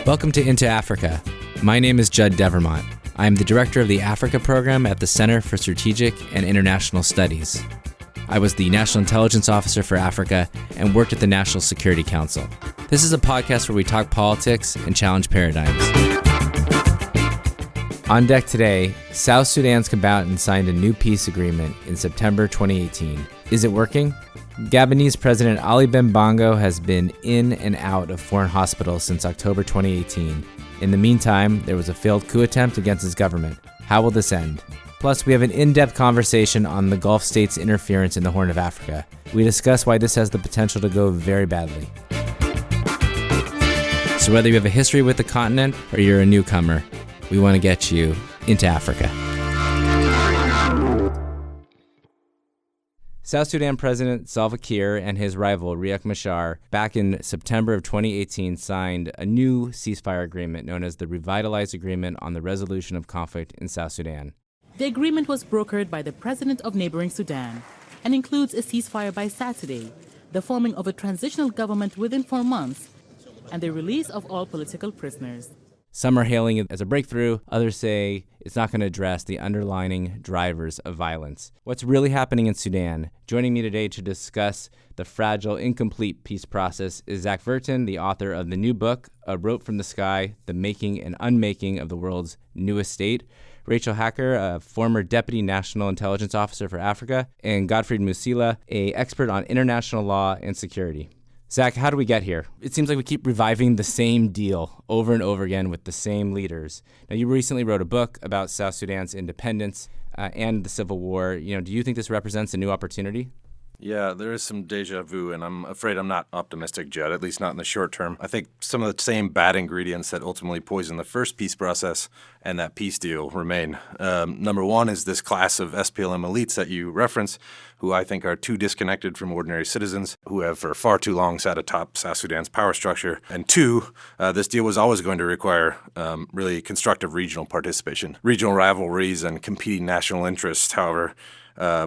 Welcome to Into Africa. My name is Judd Devermont. I am the director of the Africa program at the Center for Strategic and International Studies. I was the National Intelligence Officer for Africa and worked at the National Security Council. This is a podcast where we talk politics and challenge paradigms. On deck today, South Sudan's combatants signed a new peace agreement in September 2018. Is it working? Gabonese President Ali Bongo has been in and out of foreign hospitals since October 2018. In the meantime, there was a failed coup attempt against his government. How will this end? Plus, we have an in-depth conversation on the Gulf states' interference in the Horn of Africa. We discuss why this has the potential to go very badly. So whether you have a history with the continent or you're a newcomer, we want to get you into Africa. South Sudan President Salva Kiir and his rival Riek Machar back in September of 2018 signed a new ceasefire agreement known as the Revitalized Agreement on the Resolution of Conflict in South Sudan. The agreement was brokered by the president of neighboring Sudan and includes a ceasefire by Saturday, the forming of a transitional government within 4 months, and the release of all political prisoners. Some are hailing it as a breakthrough. Others say it's not going to address the underlying drivers of violence. What's really happening in Sudan? Joining me today to discuss the fragile, incomplete peace process is Zach Vertin, the author of the new book, A Rope from the Sky, The Making and Unmaking of the World's Newest State. Raechel Haecker, a former Deputy National Intelligence Officer for Africa, and Godfrey Musila, an expert on international law and security. Zach, how do we get here? It seems like we keep reviving the same deal over and over again with the same leaders. Now, you recently wrote a book about South Sudan's independence and the civil war. Do you think this represents a new opportunity? Yeah, there is some deja vu, and I'm afraid I'm not optimistic, Judd, at least not in the short term. I think some of the same bad ingredients that ultimately poisoned the first peace process and that peace deal remain. Number one is this class of SPLM elites that you reference, who I think are too disconnected from ordinary citizens, who have for far too long sat atop South Sudan's power structure. And two, this deal was always going to require really constructive regional participation. Regional rivalries and competing national interests, however,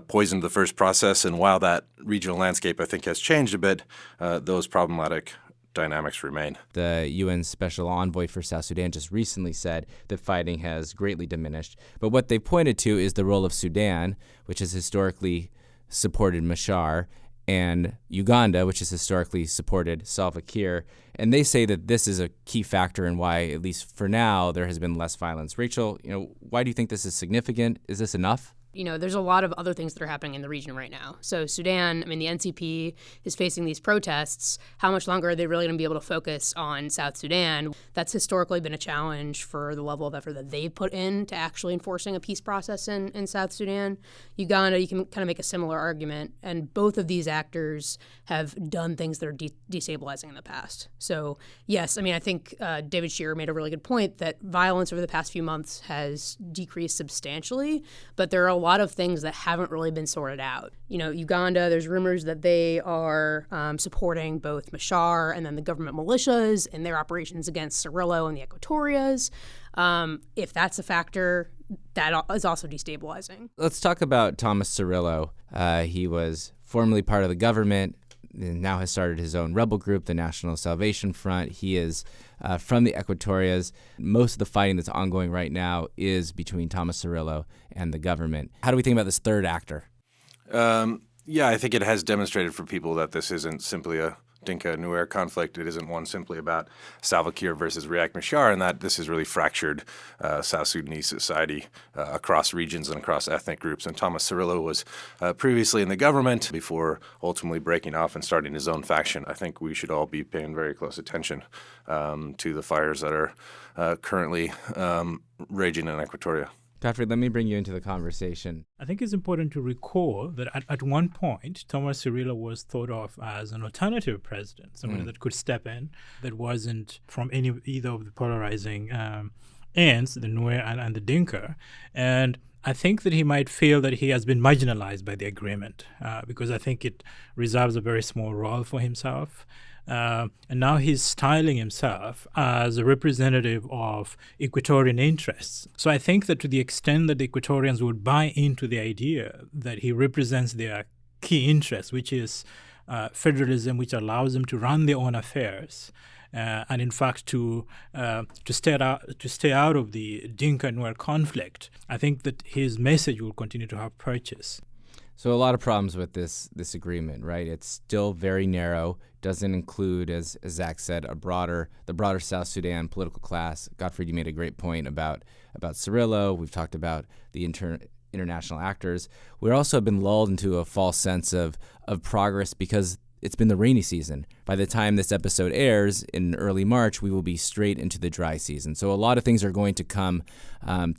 poisoned the first process, and while that regional landscape, I think, has changed a bit, those problematic dynamics remain. The UN Special Envoy for South Sudan just recently said that fighting has greatly diminished. But what they pointed to is the role of Sudan, which has historically supported Machar, and Uganda, which has historically supported Salva Kiir. And they say that this is a key factor in why, at least for now, there has been less violence. Raechel, why do you think this is significant? Is this enough? There's a lot of other things that are happening in the region right now. So Sudan, the NCP is facing these protests. How much longer are they really going to be able to focus on South Sudan? That's historically been a challenge for the level of effort that they put in to actually enforcing a peace process in South Sudan. Uganda, you can kind of make a similar argument. And both of these actors have done things that are destabilizing in the past. So yes, I think David Shearer made a really good point that violence over the past few months has decreased substantially, but there are a lot of things that haven't really been sorted out. Uganda, there's rumors that they are supporting both Machar and then the government militias in their operations against Cirillo and the Equatorias. If that's a factor, that is also destabilizing. Let's talk about Thomas Cirillo. He was formerly part of the government, and now has started his own rebel group, the National Salvation Front. He is from the Equatorias. Most of the fighting that's ongoing right now is between Thomas Cirillo and the government. How do we think about this third actor? Yeah, I think it has demonstrated for people that this isn't simply a Dinka-Nuer conflict. It isn't one simply about Salva Kiir versus Riek Machar, and that this has really fractured South Sudanese society across regions and across ethnic groups. And Thomas Cirillo was previously in the government before ultimately breaking off and starting his own faction. I think we should all be paying very close attention to the fires that are currently raging in Equatoria. Godfrey, let me bring you into the conversation. I think it's important to recall that at one point, Thomas Cirillo was thought of as an alternative president, somebody that could step in, that wasn't from either of the polarizing ends, the Nuer and the Dinka. And I think that he might feel that he has been marginalized by the agreement because I think it reserves a very small role for himself. And now he's styling himself as a representative of Equatorian interests. So I think that to the extent that the Equatorians would buy into the idea that he represents their key interest, which is federalism, which allows them to run their own affairs, and in fact to stay out of the Dinka-Nuer conflict. I think that his message will continue to have purchase. So a lot of problems with this agreement, right? It's still very narrow, doesn't include, as Zach said, the broader South Sudan political class. Godfrey, you made a great point about Cirillo. We've talked about the international actors. We've also been lulled into a false sense of progress because it's been the rainy season. By the time this episode airs in early March, we will be straight into the dry season. So a lot of things are going to come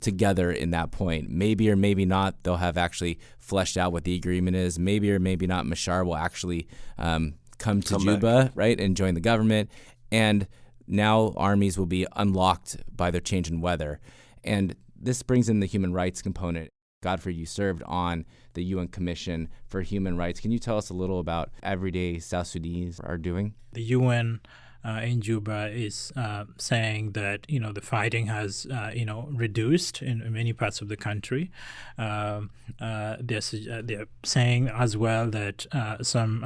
together in that point. Maybe or maybe not, they'll have actually fleshed out what the agreement is. Maybe or maybe not, Machar will actually come to Juba, right, and join the government. And now armies will be unlocked by the change in weather. And this brings in the human rights component. Godfrey, you served on the UN Commission for Human Rights. Can you tell us a little about everyday South Sudanese are doing? The UN in Juba is saying that the fighting has reduced in many parts of the country. They're saying as well that some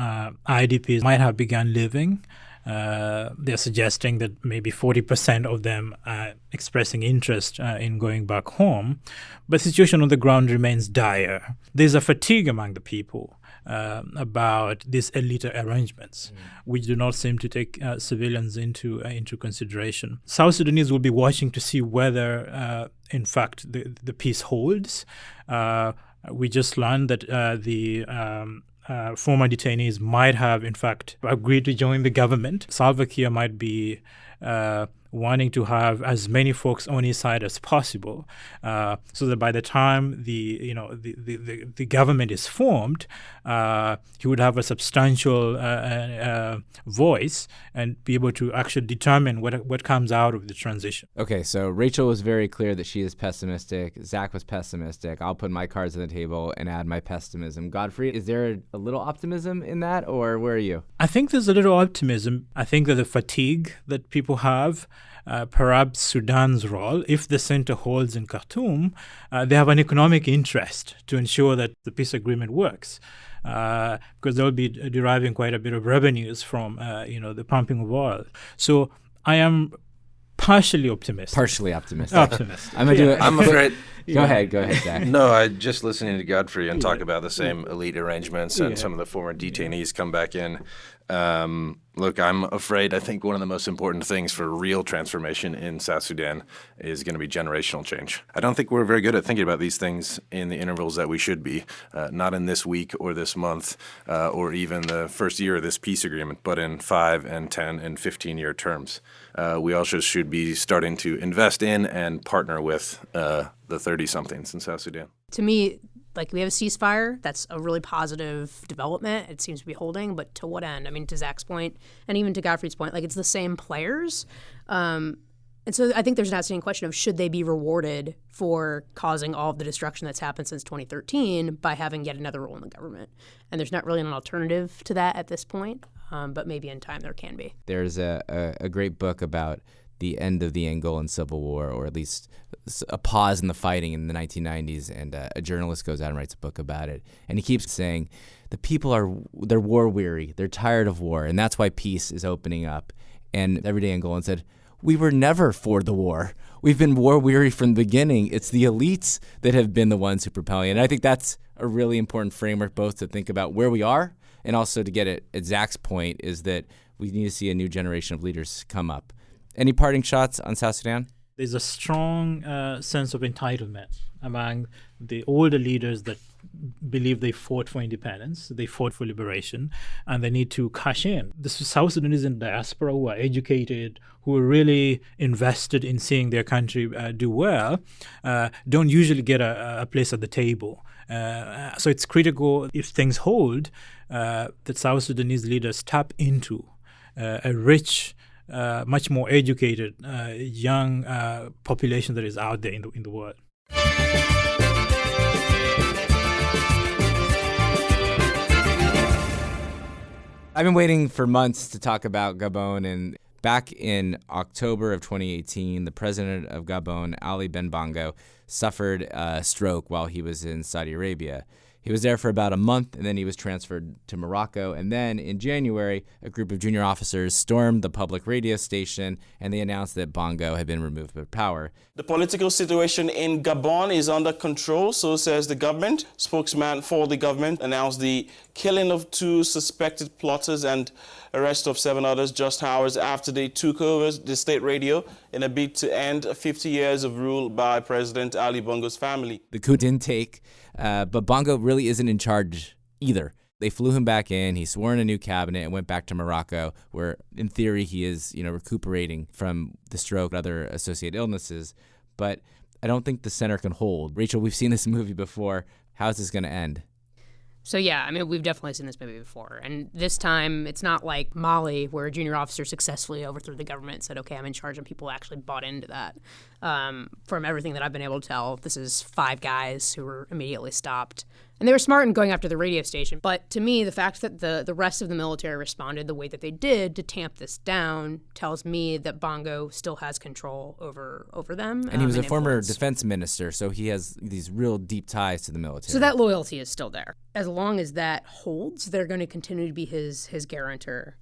IDPs might have begun living. They're suggesting that maybe 40% of them are expressing interest in going back home, but the situation on the ground remains dire. There's a fatigue among the people about these elite arrangements, which do not seem to take civilians into consideration. South Sudanese will be watching to see whether, in fact, the peace holds. We just learned that the former detainees might have, in fact, agreed to join the government. Salva Kiir might be wanting to have as many folks on his side as possible, so that by the time the government is formed, he would have a substantial voice and be able to actually determine what comes out of the transition. Okay, so Raechel was very clear that she is pessimistic. Zach was pessimistic. I'll put my cards on the table and add my pessimism. Godfrey, is there a little optimism in that, or where are you? I think there's a little optimism. I think that the fatigue that people have, perhaps Sudan's role, if the center holds in Khartoum, they have an economic interest to ensure that the peace agreement works, because they'll be deriving quite a bit of revenues from the pumping of oil. So I am partially optimistic. I'm gonna do it. I'm afraid. Go ahead, Zach. No, I just listening to Godfrey and talk about the same elite arrangements and some of the former detainees come back in. Look, I'm afraid I think one of the most important things for real transformation in South Sudan is going to be generational change. I don't think we're very good at thinking about these things in the intervals that we should be, not in this week or this month or even the first year of this peace agreement, but in 5 and 10 and 15-year terms. We also should be starting to invest in and partner with the 30-somethings in South Sudan. To me, we have a ceasefire. That's a really positive development. It seems to be holding, but to what end? I mean, to Zach's point, and even to Godfrey's point, it's the same players. And so I think there's an outstanding question of should they be rewarded for causing all of the destruction that's happened since 2013 by having yet another role in the government? And there's not really an alternative to that at this point, but maybe in time there can be. There's a great book about the end of the Angolan Civil War, or at least a pause in the fighting in the 1990s, and a journalist goes out and writes a book about it. And he keeps saying the people they're war weary, they're tired of war, and that's why peace is opening up. And everyday Angolan said, we were never for the war. We've been war weary from the beginning. It's the elites that have been the ones who propel it. And I think that's a really important framework both to think about where we are and also to get at Zach's point is that we need to see a new generation of leaders come up. Any parting shots on South Sudan? There's a strong sense of entitlement among the older leaders that believe they fought for independence, they fought for liberation, and they need to cash in. The South Sudanese in diaspora who are educated, who are really invested in seeing their country do well, don't usually get a place at the table. So it's critical, if things hold, that South Sudanese leaders tap into a rich, much more educated, young population that is out there in the world. I've been waiting for months to talk about Gabon, and back in October of 2018, the president of Gabon, Ali Ben Bongo, suffered a stroke while he was in Saudi Arabia. He was there for about a month, and then he was transferred to Morocco. And then in January, a group of junior officers stormed the public radio station, and they announced that Bongo had been removed from power. The political situation in Gabon is under control, so says the government. Spokesman for the government announced the killing of 2 suspected plotters and arrest of 7 others just hours after they took over the state radio in a bid to end 50 years of rule by President Ali Bongo's family. The coup didn't take, but Bongo really isn't in charge either. They flew him back in. He swore in a new cabinet and went back to Morocco, where in theory he is, recuperating from the stroke and other associated illnesses. But I don't think the center can hold. Raechel, we've seen this movie before. How's this going to end? So, yeah, I mean, we've definitely seen this movie before. And this time, it's not like Mali, where a junior officer successfully overthrew the government and said, okay, I'm in charge, and people actually bought into that. From everything that I've been able to tell, this is 5 guys who were immediately stopped. And they were smart in going after the radio station. But to me, the fact that the rest of the military responded the way that they did to tamp this down tells me that Bongo still has control over them. And he was a former influence. defense minister, so he has these real deep ties to the military. So that loyalty is still there. As long as that holds, they're going to continue to be his guarantor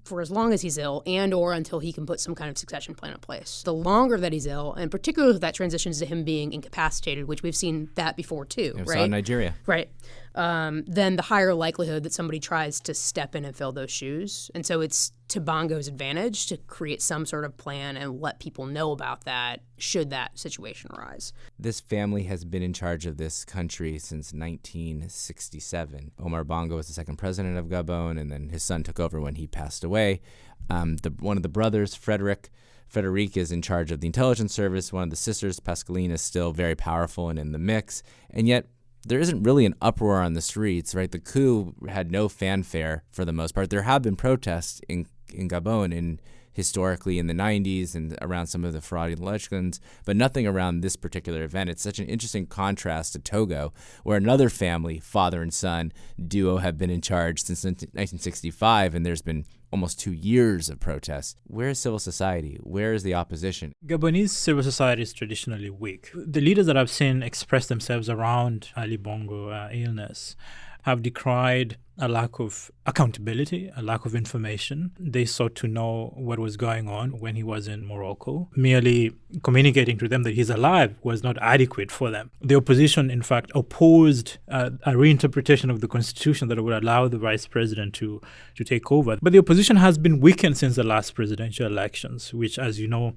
for as long as he's ill and or until he can put some kind of succession plan in place. The longer that he's ill, and particularly if that transitions to him being incapacitated, which we've seen that before too, We right? saw in Nigeria. Right. Then the higher likelihood that somebody tries to step in and fill those shoes. And so it's to Bongo's advantage to create some sort of plan and let people know about that should that situation arise. This family has been in charge of this country since 1967. Omar Bongo was the second president of Gabon, and then his son took over when he passed away. One of the brothers, Frederic, is in charge of the intelligence service. One of the sisters, Pascaline, is still very powerful and in the mix. And yet there isn't really an uproar on the streets, right? The coup had no fanfare for the most part. There have been protests in Gabon historically in the 90s and around some of the fraudulent elections, but nothing around this particular event. It's such an interesting contrast to Togo, where another family, father and son duo, have been in charge since 1965, and there's been almost 2 years of protests. Where is civil society? Where is the opposition? Gabonese civil society is traditionally weak. The leaders that I've seen express themselves around Ali Bongo illness have decried a lack of accountability, a lack of information. They sought to know what was going on when he was in Morocco. Merely communicating to them that he's alive was not adequate for them. The opposition, in fact, opposed a reinterpretation of the constitution that would allow the vice president to take over. But the opposition has been weakened since the last presidential elections, which, as you know,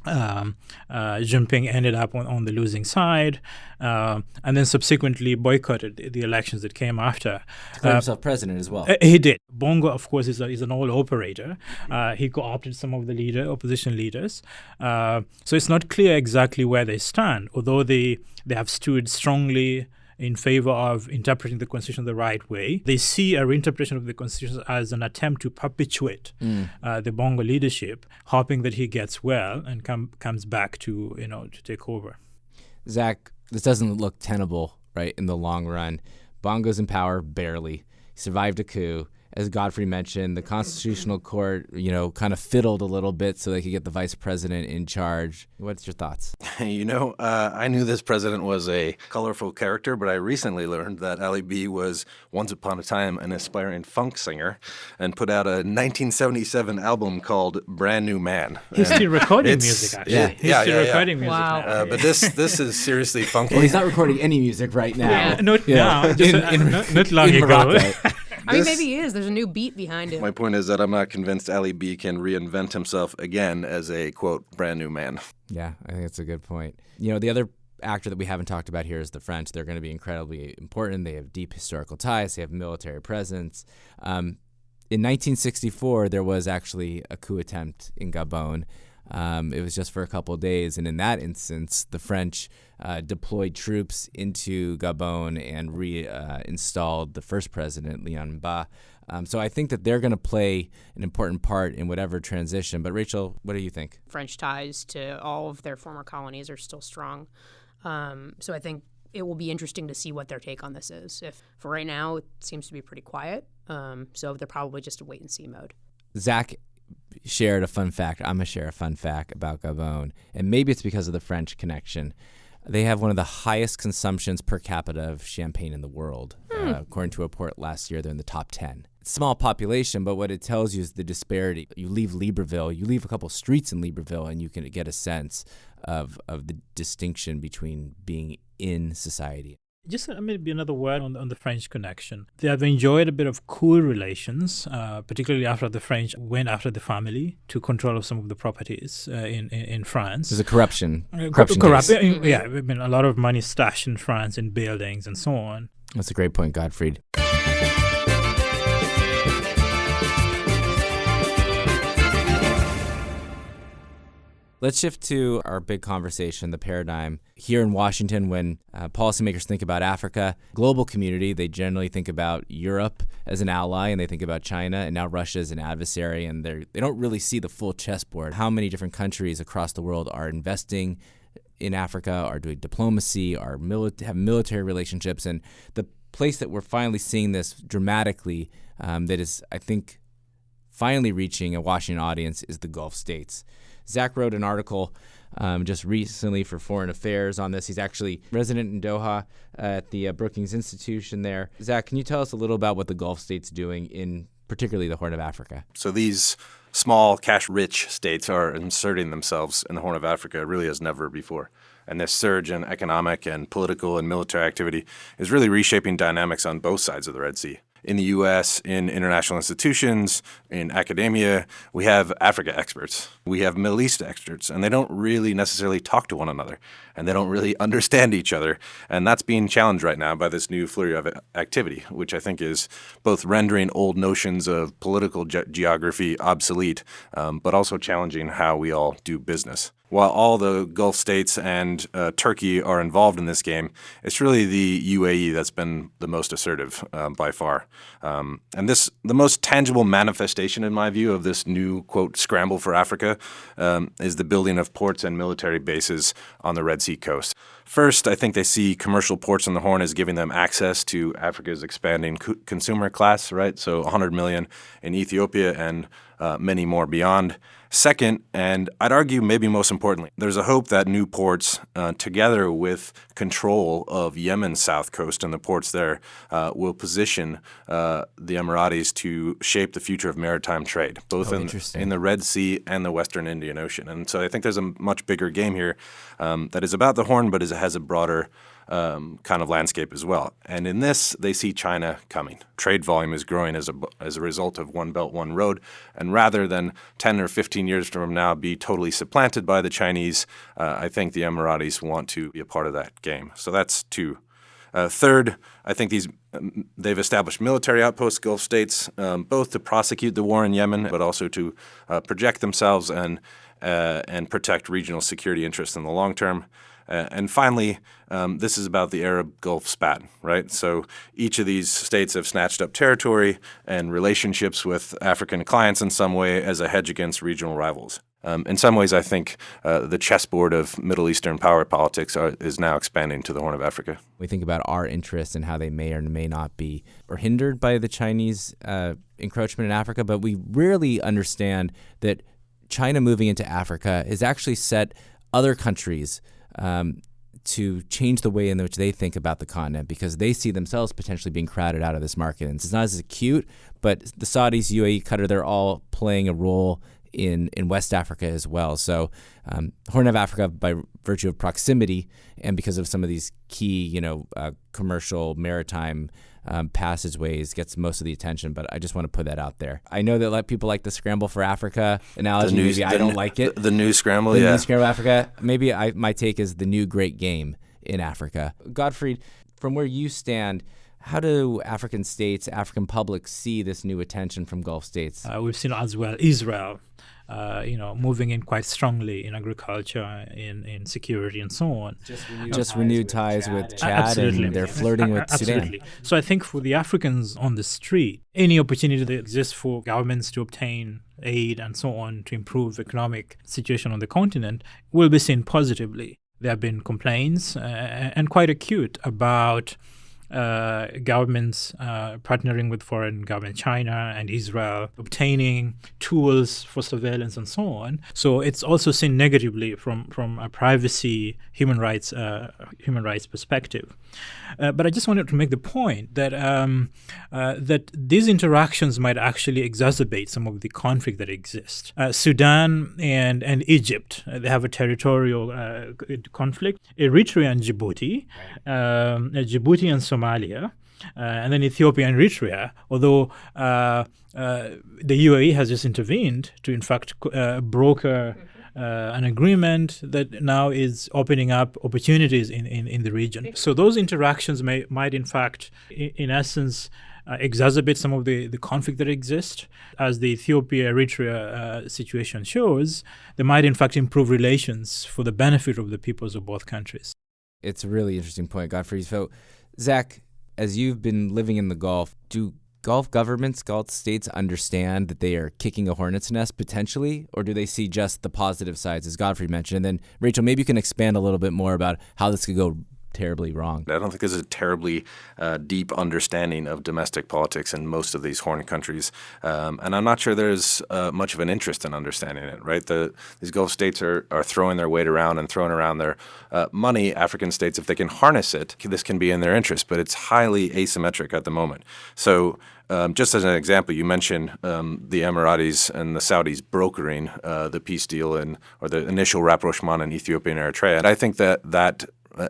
Jinping ended up on the losing side, and then subsequently boycotted the elections that came after. Declared himself president as well. He did. Bongo, of course, is an old operator. He co-opted some of the opposition leaders. So it's not clear exactly where they stand, although they have stood strongly in favor of interpreting the Constitution the right way. They see a reinterpretation of the Constitution as an attempt to perpetuate the Bongo leadership, hoping that he gets well and comes back to take over. Zach, this doesn't look tenable, right, in the long run. Bongo's in power barely. He survived a coup. As Godfrey mentioned, the Constitutional Court, kind of fiddled a little bit so they could get the vice president in charge. What's your thoughts? I knew this president was a colorful character, but I recently learned that Ali B was once upon a time an aspiring funk singer and put out a 1977 album called Brand New Man. He's still recording music, actually. Yeah. He's still recording music Wow. now. But this is seriously funky. Well, he's not recording any music right now. Not now, just not long in ago. Morocco. I mean, maybe he is. There's a new beat behind it. My point is that I'm not convinced Ali B can reinvent himself again as a, quote, brand new man. Yeah, I think that's a good point. The other actor that we haven't talked about here is the French. They're going to be incredibly important. They have deep historical ties. They have military presence. In 1964, there was actually a coup attempt in Gabon. It was just for a couple of days, and in that instance, the French deployed troops into Gabon and reinstalled the first president, Léon Mba. So I think that they're going to play an important part in whatever transition. But Raechel, what do you think? French ties to all of their former colonies are still strong. So I think it will be interesting to see what their take on this is. If for right now, it seems to be pretty quiet. So they're probably just a wait-and-see mode. Zach shared a fun fact. I'm going to share a fun fact about Gabon, and maybe it's because of the French connection. They have one of the highest consumptions per capita of champagne in the world. According to a report last year, they're in the top 10. Small population, but what it tells you is the disparity. You leave Libreville, you leave a couple streets in Libreville, and you can get a sense of the distinction between being in society. Just maybe another word on the French connection. They have enjoyed a bit of cool relations, particularly after the French went after the family to control of some of the properties in France. There's a corruption case. Yeah, I mean, a lot of money stashed in France in buildings and so on. That's a great point, Godfrey. Let's shift to our big conversation, the paradigm. Here in Washington, when policymakers think about Africa, global community, they generally think about Europe as an ally, and they think about China, and now Russia as an adversary, and they don't really see the full chessboard. How many different countries across the world are investing in Africa, are doing diplomacy, have military relationships, and the place that we're finally seeing this dramatically, that is, I think, finally reaching a Washington audience is the Gulf states. Zach wrote an article just recently for Foreign Affairs on this. He's actually resident in Doha at the Brookings Institution there. Zach, can you tell us a little about what the Gulf states doing in particularly the Horn of Africa? So these small, cash-rich states are inserting themselves in the Horn of Africa really as never before. And this surge in economic and political and military activity is really reshaping dynamics on both sides of the Red Sea. In the U.S., in international institutions, in academia, we have Africa experts. We have Middle East experts, and they don't really necessarily talk to one another, and they don't really understand each other. And that's being challenged right now by this new flurry of activity, which I think is both rendering old notions of political geography obsolete, but also challenging how we all do business. While all the Gulf states and Turkey are involved in this game, it's really the UAE that's been the most assertive by far. And the most tangible manifestation, in my view, of this new, quote, scramble for Africa is the building of ports and military bases on the Red Sea coast. First, I think they see commercial ports on the Horn as giving them access to Africa's expanding consumer class, right? So 100 million in Ethiopia and many more beyond. Second, and I'd argue maybe most importantly, there's a hope that new ports, together with control of Yemen's south coast and the ports there, will position the Emiratis to shape the future of maritime trade, both in the Red Sea and the Western Indian Ocean. And so I think there's a much bigger game here that is about the Horn, but has a broader kind of landscape as well. And in this, they see China coming. Trade volume is growing as a result of One Belt, One Road. And rather than 10 or 15 years from now be totally supplanted by the Chinese, I think the Emiratis want to be a part of that game. So that's two. Third, I think they've established military outposts, Gulf states, both to prosecute the war in Yemen, but also to project themselves and protect regional security interests in the long term. And finally, this is about the Arab Gulf spat, right? So each of these states have snatched up territory and relationships with African clients in some way as a hedge against regional rivals. In some ways, I think the chessboard of Middle Eastern power politics is now expanding to the Horn of Africa. We think about our interests and how they may or may not be or hindered by the Chinese encroachment in Africa, but we rarely understand that China moving into Africa has actually set other countries to change the way in which they think about the continent, because they see themselves potentially being crowded out of this market. And it's not as acute, but the Saudis, UAE, Qatar, they're all playing a role in West Africa as well. So Horn of Africa, by virtue of proximity and because of some of these key, commercial maritime passageways, gets most of the attention, but I just want to put that out there. I know that people like the scramble for Africa analogy. I don't like it. The new scramble, the new scramble Africa. Maybe my take is the new great game in Africa. Godfrey, from where you stand, how do African states, African publics see this new attention from Gulf states? We've seen as well Israel, moving in quite strongly in agriculture, in security, and so on. Just renewed ties with Chad, absolutely. And they're flirting with absolutely. Sudan. So I think for the Africans on the street, any opportunity that exists for governments to obtain aid and so on to improve the economic situation on the continent will be seen positively. There have been complaints, and quite acute, about governments partnering with foreign government, China and Israel, obtaining tools for surveillance and so on. So it's also seen negatively from a privacy, human rights perspective. But I just wanted to make the point that that these interactions might actually exacerbate some of the conflict that exists. Sudan and Egypt, they have a territorial conflict. Eritrea and Djibouti, Djibouti and Somalia, and then Ethiopia and Eritrea, although the UAE has just intervened to, in fact, broker an agreement that now is opening up opportunities in the region. So those interactions might in fact, in essence, exacerbate some of the conflict that exists. As the Ethiopia-Eritrea situation shows, they might in fact improve relations for the benefit of the peoples of both countries. It's a really interesting point, Godfrey. So, Zach, as you've been living in the Gulf, do Gulf governments, Gulf states understand that they are kicking a hornet's nest potentially, or do they see just the positive sides, as Godfrey mentioned? And then, Raechel, maybe you can expand a little bit more about how this could go terribly wrong. I don't think there's a terribly deep understanding of domestic politics in most of these horn countries, and I'm not sure there's much of an interest in understanding it, right? These Gulf states are throwing their weight around and throwing around their money. African states, if they can harness it, this can be in their interest, but it's highly asymmetric at the moment. So just as an example, you mentioned the Emiratis and the Saudis brokering the peace deal or the initial rapprochement in Ethiopia and Eritrea. And I think that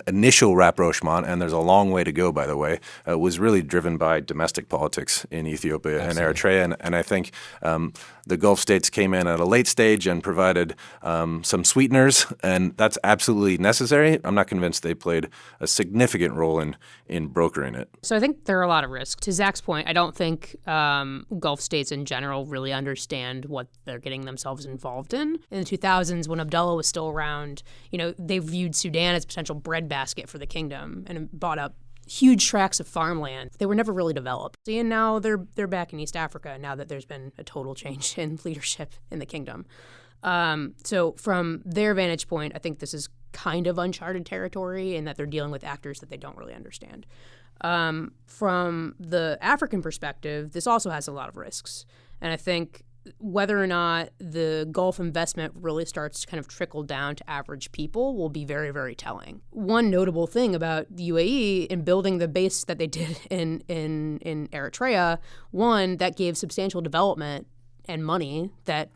initial rapprochement, and there's a long way to go, by the way, was really driven by domestic politics in Ethiopia and Eritrea. And I think the Gulf states came in at a late stage and provided some sweeteners, and that's absolutely necessary. I'm not convinced they played a significant role in brokering it. So I think there are a lot of risks. To Zach's point, I don't think Gulf states in general really understand what they're getting themselves involved in. In the 2000s, when Abdullah was still around, they viewed Sudan as a potential breadbasket for the kingdom and bought up huge tracts of farmland. They were never really developed. And now they're back in East Africa now that there's been a total change in leadership in the kingdom. So from their vantage point, I think this is kind of uncharted territory in that they're dealing with actors that they don't really understand. From the African perspective, this also has a lot of risks. And I think whether or not the Gulf investment really starts to kind of trickle down to average people will be very, very telling. One notable thing about the UAE in building the base that they did in Eritrea, one, that gave substantial development and money that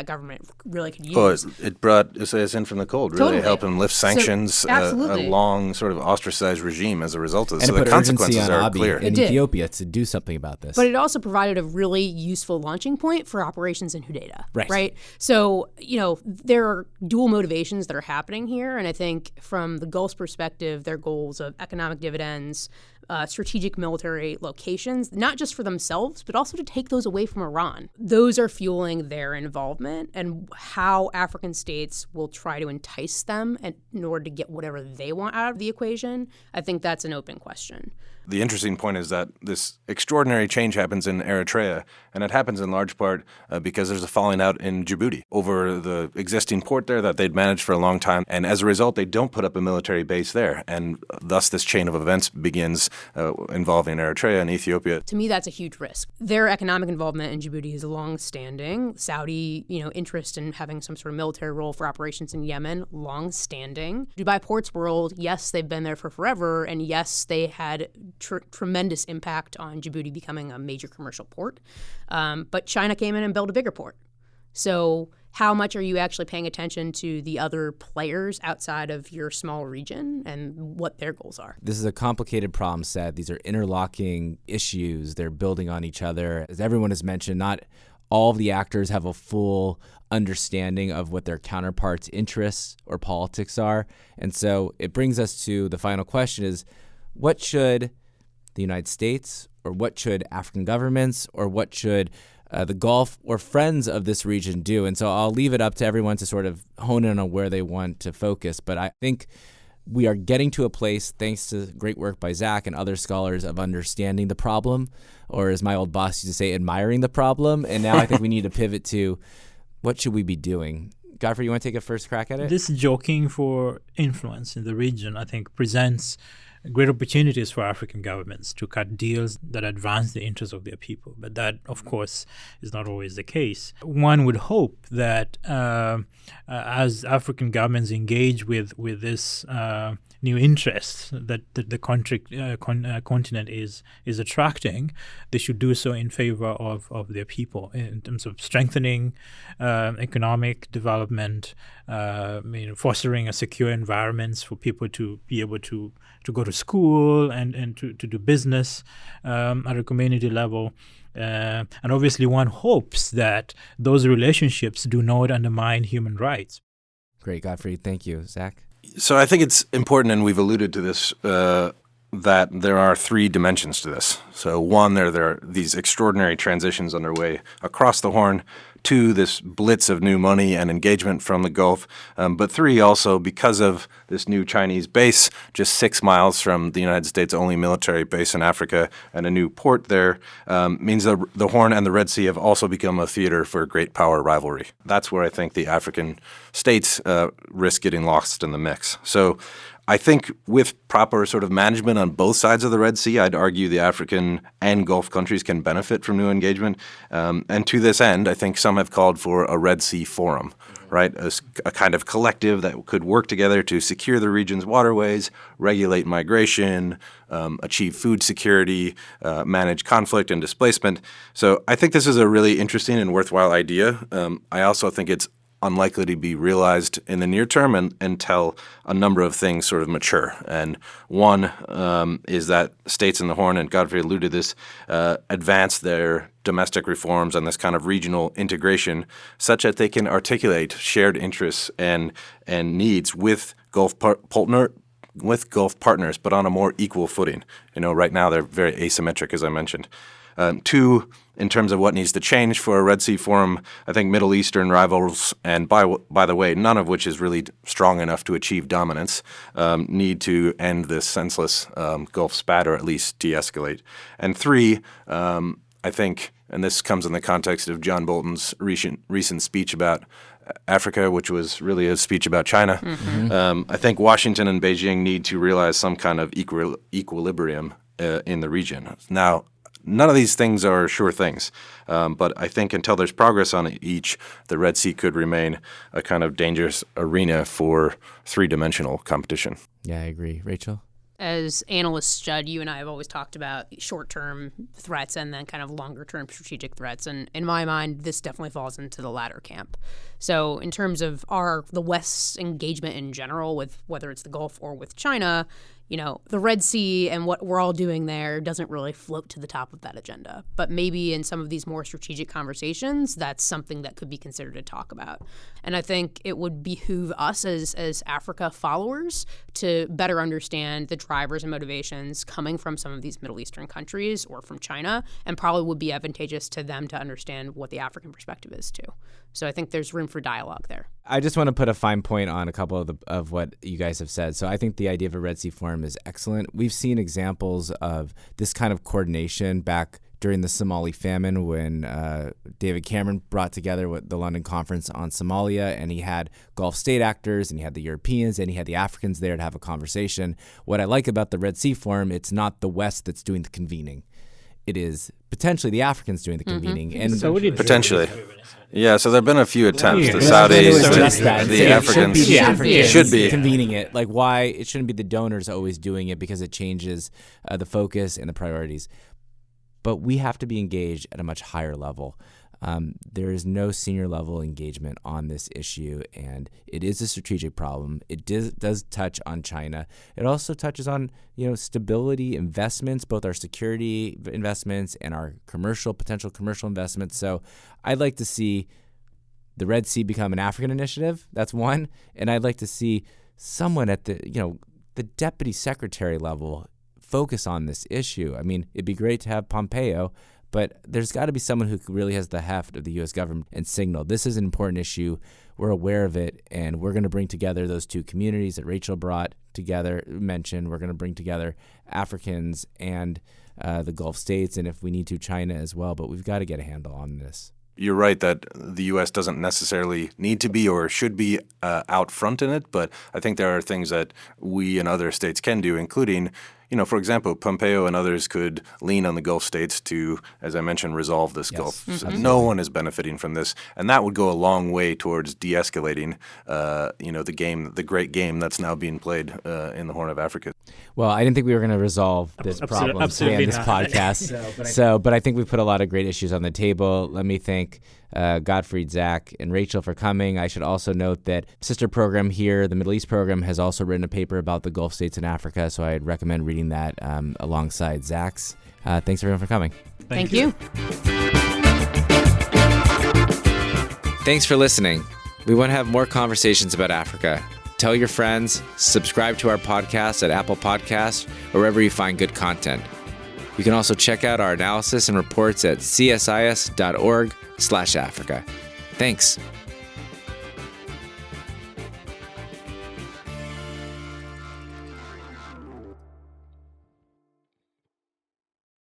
government really could use. Well, it brought SAS in from the cold, really Totally. helped them lift sanctions, a long sort of ostracized regime as a result of this. So the consequences are clear. In Ethiopia to do something about this. But it also provided a really useful launching point for operations in Hudaydah. Right? So, there are dual motivations that are happening here. And I think from the Gulf's perspective, their goals of economic dividends, strategic military locations, not just for themselves, but also to take those away from Iran. Those are fueling their involvement, and how African states will try to entice them in order to get whatever they want out of the equation, I think that's an open question. The interesting point is that this extraordinary change happens in Eritrea, and it happens in large part because there's a falling out in Djibouti over the existing port there that they'd managed for a long time. And as a result, they don't put up a military base there. And thus this chain of events begins involving Eritrea and Ethiopia. To me, that's a huge risk. Their economic involvement in Djibouti is long-standing. Saudi, interest in having some sort of military role for operations in Yemen, long-standing. Dubai Ports World, yes, they've been there for forever, and yes, they had tremendous impact on Djibouti becoming a major commercial port. But China came in and built a bigger port. So how much are you actually paying attention to the other players outside of your small region and what their goals are? This is a complicated problem set. These are interlocking issues. They're building on each other. As everyone has mentioned, not all of the actors have a full understanding of what their counterparts' interests or politics are. And so it brings us to the final question is, what should the United States, or what should African governments, or what should the Gulf or friends of this region do? And so I'll leave it up to everyone to sort of hone in on where they want to focus. But I think we are getting to a place, thanks to great work by Zach and other scholars, of understanding the problem, or as my old boss used to say, admiring the problem. And now I think we need to pivot to what should we be doing? Godfrey, you want to take a first crack at it? This jockeying for influence in the region, I think, presents great opportunities for African governments to cut deals that advance the interests of their people. But that, of course, is not always the case. One would hope that as African governments engage with this new interests that the continent is attracting, they should do so in favor of their people in terms of strengthening economic development, fostering a secure environments for people to be able to go to school and to do business at a community level. And obviously one hopes that those relationships do not undermine human rights. Great, Godfrey. Thank you. Zach? So I think it's important, and we've alluded to this, that there are three dimensions to this. So one, there are these extraordinary transitions underway across the Horn. Two, this blitz of new money and engagement from the Gulf. But three, also because of this new Chinese base just 6 miles from the United States' only military base in Africa and a new port there, means that the Horn and the Red Sea have also become a theater for great power rivalry. That's where I think the African states risk getting lost in the mix. So I think with proper sort of management on both sides of the Red Sea, I'd argue the African and Gulf countries can benefit from new engagement. And to this end, I think some have called for a Red Sea Forum, right? A kind of collective that could work together to secure the region's waterways, regulate migration, achieve food security, manage conflict and displacement. So I think this is a really interesting and worthwhile idea. I also think it's unlikely to be realized in the near term until a number of things sort of mature. And one is that states in the Horn, and Godfrey alluded to this, advance their domestic reforms and this kind of regional integration such that they can articulate shared interests and needs with Gulf partners, but on a more equal footing. Right now they're very asymmetric, as I mentioned. Two, in terms of what needs to change for a Red Sea Forum, I think Middle Eastern rivals, and by the way, none of which is really strong enough to achieve dominance, need to end this senseless Gulf spat or at least de-escalate. And three, I think, and this comes in the context of John Bolton's recent speech about Africa, which was really a speech about China. Mm-hmm. I think Washington and Beijing need to realize some kind of equilibrium in the region. Now, none of these things are sure things, but I think until there's progress on each, the Red Sea could remain a kind of dangerous arena for three-dimensional competition. Yeah, I agree. Raechel? As analysts, Judd, you and I have always talked about short-term threats and then kind of longer-term strategic threats. And in my mind, this definitely falls into the latter camp. So in terms of the West's engagement in general, with whether it's the Gulf or with China, the Red Sea and what we're all doing there doesn't really float to the top of that agenda. But maybe in some of these more strategic conversations, that's something that could be considered to talk about. And I think it would behoove us as Africa followers to better understand the drivers and motivations coming from some of these Middle Eastern countries or from China, and probably would be advantageous to them to understand what the African perspective is too. So I think there's room for dialogue there. I just want to put a fine point on a couple of what you guys have said. So I think the idea of a Red Sea Forum is excellent. We've seen examples of this kind of coordination back during the Somali famine when David Cameron brought together the London Conference on Somalia, and he had Gulf state actors, and he had the Europeans, and he had the Africans there to have a conversation. What I like about the Red Sea Forum, it's not the West that's doing the convening. It is potentially the Africans doing the convening. Mm-hmm. And So we did Potentially. Yeah, so there have been a few attempts. The Saudis, the Africans should be convening it. Like, why it shouldn't be the donors always doing it, because it changes the focus and the priorities. But we have to be engaged at a much higher level. There is no senior level engagement on this issue, and it is a strategic problem. It does touch on China. It also touches on stability investments, both our security investments and our potential commercial investments. So I'd like to see the Red Sea become an African initiative. That's one, and I'd like to see someone at the deputy secretary level focus on this issue. I mean, it'd be great to have Pompeo, but there's got to be someone who really has the heft of the U.S. government and signal this is an important issue. We're aware of it, and we're going to bring together those two communities that Raechel mentioned. We're going to bring together Africans and the Gulf states, and if we need to, China as well. But we've got to get a handle on this. You're right that the U.S. doesn't necessarily need to be or should be out front in it, but I think there are things that we and other states can do, including for example, Pompeo and others could lean on the Gulf states to, as I mentioned, resolve this Gulf. So no one is benefiting from this, and that would go a long way towards de-escalating, the great game that's now being played in the Horn of Africa. Well, I didn't think we were going to resolve this problem today on this podcast. But I think we put a lot of great issues on the table. Let me thank Godfrey, Zach, and Raechel for coming. I should also note that sister program here, the Middle East program, has also written a paper about the Gulf states in Africa, so I'd recommend reading that alongside Zach's. Thanks, everyone, for coming. Thank you. Thanks for listening. We want to have more conversations about Africa. Tell your friends, subscribe to our podcast at Apple Podcasts or wherever you find good content. You can also check out our analysis and reports at csis.org/Africa. Thanks.